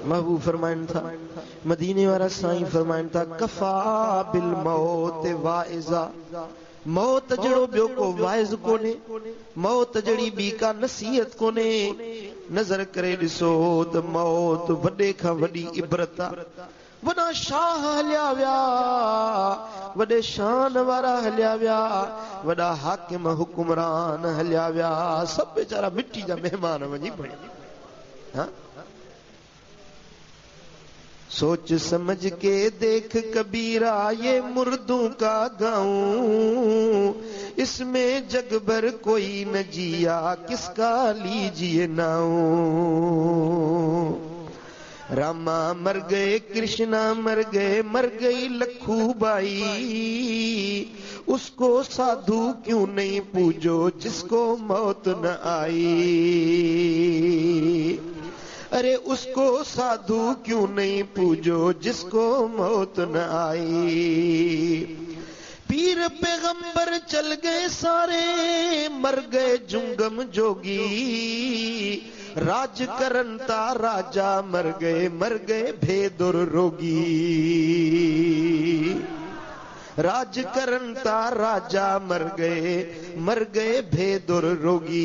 محبوب فرمائن تھا مدینے والا سائیں فرمائن تھا کفا بالموت واعظا موت جڑو بیو کو واعظ کونے موت جڑی بی کا نصیحت کونے نظر کرے ڈسو تو موت وڈے کھا وڈی عبرتا وڈا شاہ ہلیا ویا وڈے شان وارا ہلیا ویا وڈا حاکم حکمران ہلیا ویا سب بیچارہ مٹی جا مہمان ونجی پڑے ہاں سوچ سمجھ کے دیکھ کبیرہ یہ مردوں کا گاؤں اس میں جگ بھر کوئی نہ جیا کس کا لیجیے ناؤں راما مر گئے کرشنا مر گئی لکھو بائی اس کو سادھو کیوں نہیں پوجو جس کو موت نہ آئی ارے اس کو سادھو کیوں نہیں پوجو جس کو موت نہ آئی پیر پیغمبر چل گئے سارے مر گئے جنگم جوگی راج کرنتا راجا مر گئے بھیدر روگی راج کرنتا راجا مر گئے بھیدر روگی